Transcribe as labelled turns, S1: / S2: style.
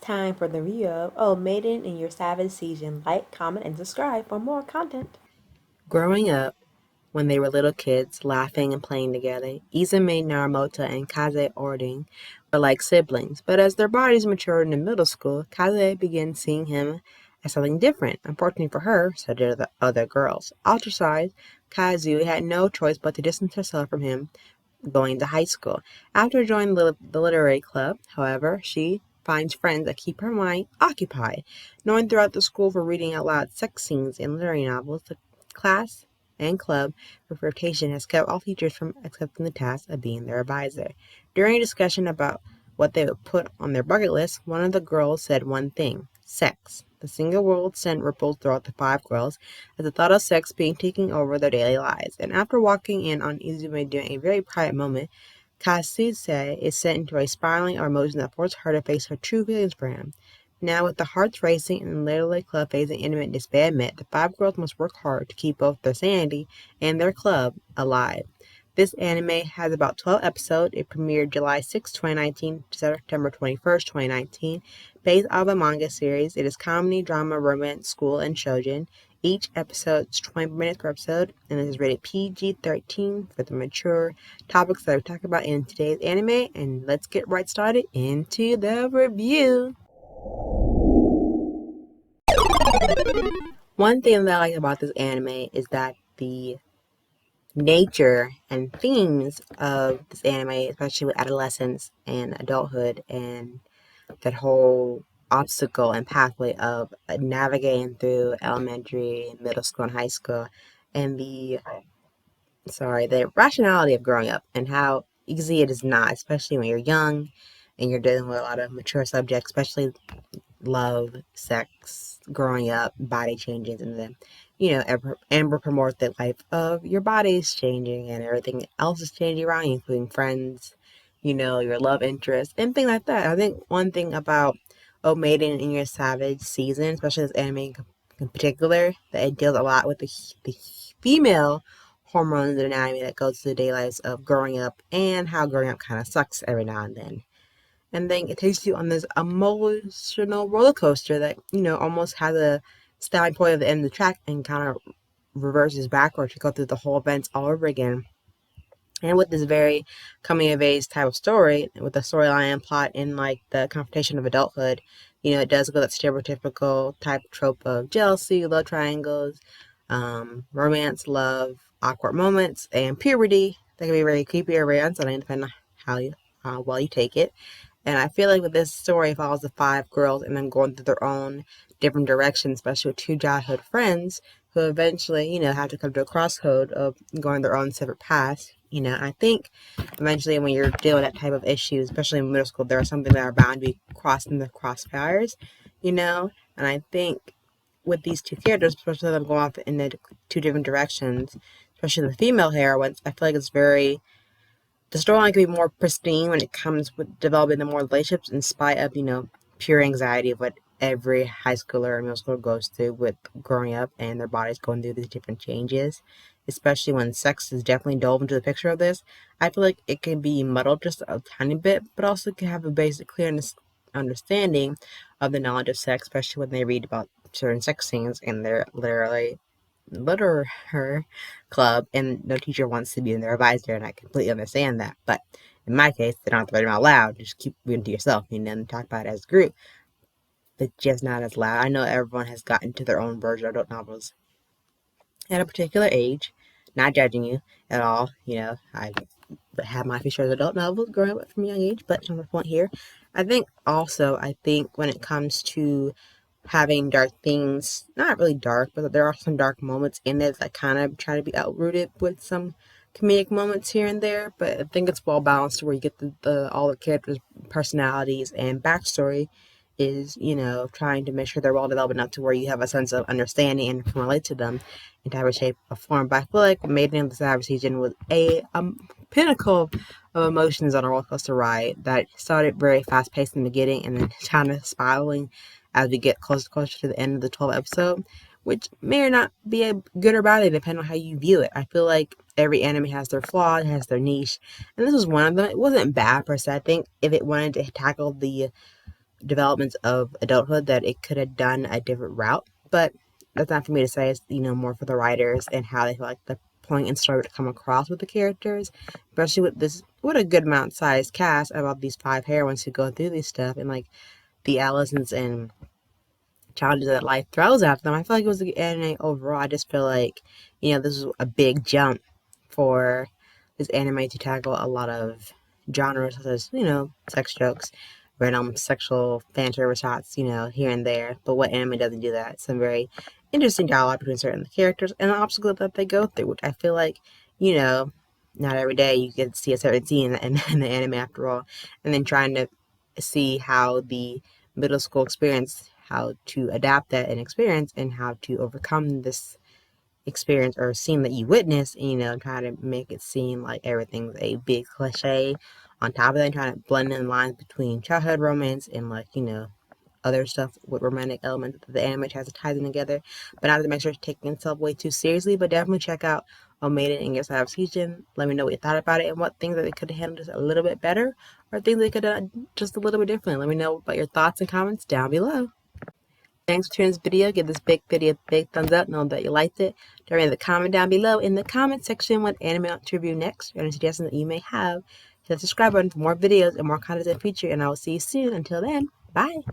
S1: time for the review of O Maiden in Your Savage Season. Like, comment, and subscribe for more content.
S2: Growing up, when they were little kids, laughing and playing together, Izumi Naramoto and Kaze Ording were like siblings, but as their bodies matured into middle school, Kaze began seeing him as something different. Unfortunately for her, so did the other girls. Ostracized, Kazu had no choice but to distance herself from him going to high school. After joining the literary club, however, she finds friends that keep her mind occupied. Known throughout the school for reading out loud sex scenes in literary novels, the class and club reputation has kept all teachers from accepting the task of being their advisor. During a discussion about what they would put on their bucket list, one of the girls said one thing: sex. The single world scent rippled throughout the five girls as the thought of sex being taking over their daily lives. And after walking in on Izumi during a very private moment, Kasuse is sent into a spiraling of emotion that forces her to face her true feelings for him. Now, with the hearts racing and the literary club facing imminent disbandment, the five girls must work hard to keep both their sanity and their club alive. This anime has about 12 episodes. It premiered July 6, 2019 to September 21st, 2019. Based on a manga series, it is comedy, drama, romance, school, and shoujo. Each episode is 20 minutes per episode, and it is rated PG-13 for the mature topics that we talk about in today's anime. And let's get right started into the review. One thing that I like about this anime is that the nature and themes of this anime, especially with adolescence and adulthood and that whole obstacle and pathway of navigating through elementary, middle school, and high school, and the rationality of growing up and how easy it is not, especially when you're young and you're dealing with a lot of mature subjects, especially love, sex, growing up, body changes, and then, Amber promotes the life of your body is changing and everything else is changing around you, including friends, your love interest, and things like that. I think one thing about O Maiden in Your Savage Season, especially this anime in particular, that it deals a lot with the female hormones and anatomy that goes to the daily lives of growing up and how growing up kind of sucks every now and then. And then it takes you on this emotional roller coaster that, almost has a stopping point at the end of the track and kind of reverses backwards to go through the whole events all over again. And with this very coming of age type of story, with the storyline and plot in like the confrontation of adulthood, it does go that stereotypical type trope of jealousy, love triangles, romance, love, awkward moments, and puberty. That can be very creepy or very unsettling depending on how well you take it. And I feel like with this story, it follows the five girls and them going through their own different directions, especially with two childhood friends who eventually, have to come to a crossroad of going their own separate paths. I think eventually when you're dealing with that type of issue, especially in middle school, there are something that are bound to be crossing the crossfires, and I think with these two characters, especially them going off in the two different directions, especially the female heroines, I feel like the storyline can be more pristine when it comes with developing the more relationships in spite of, pure anxiety of what every high schooler or middle schooler goes through with growing up and their bodies going through these different changes, especially when sex is definitely dove into the picture of this. I feel like it can be muddled just a tiny bit, but also can have a basic clear understanding of the knowledge of sex, especially when they read about certain sex scenes and they're literally literature club and no teacher wants to be in their advisor, and I completely understand that. But in my case, they don't have to read them out loud. Just keep reading to yourself, and talk about it as a group, but just not as loud. I know everyone has gotten to their own version of adult novels at a particular age. Not judging you at all. I had my fair share of adult novels growing up from a young age, but on the point here, I think when it comes to having dark things, not really dark, but there are some dark moments in it that kind of try to be outrooted with some comedic moments here and there. But I think it's well balanced where you get the all the characters' personalities and backstory is, trying to make sure they're well developed enough to where you have a sense of understanding and can relate to them in type of shape or form. But I feel like Maiden of the Savage Season was a pinnacle of emotions on a roller coaster ride that started very fast paced in the beginning and then kind of spiraling as we get closer and closer to the end of the 12th episode, which may or not be a good or bad thing depending on how you view it. I feel like every anime has their flaw, has their niche, and this was one of them. It wasn't bad per se. I think if it wanted to tackle the developments of adulthood that it could have done a different route. But that's not for me to say. It's more for the writers and how they feel like the point and story to come across with the characters, especially with this what a good amount sized cast about these five heroines who go through this stuff and like the adolescence and challenges that life throws at them. I feel like it was a good anime overall. I just feel like this is a big jump for this anime to tackle a lot of genres such as sex jokes, random sexual fan service shots, here and there. But what anime doesn't do that? Some very interesting dialogue between certain characters and the obstacles that they go through, which I feel like you know not every day you get to see a certain scene in the anime after all, and then trying to see how the middle school experience, how to adapt that and experience, and how to overcome this experience or scene that you witness, and try to make it seem like everything's a big cliche. On top of that, trying to blend in lines between childhood romance and like other stuff with romantic elements that the anime tries to tie them together, but not to make sure it's taking itself way too seriously. But definitely check out O Maiden in your side season. Let me know what you thought about it and what things that they could have handled just a little bit better or things they could have done just a little bit differently. Let me know about your thoughts and comments down below. Thanks for tuning this video. Give this big video a big thumbs up. Know that you liked it. Don't forget to comment down below in the comment section what anime I want to review next or any suggestions that you may have. Hit the subscribe button for more videos and more content in the future, and I will see you soon. Until then, bye.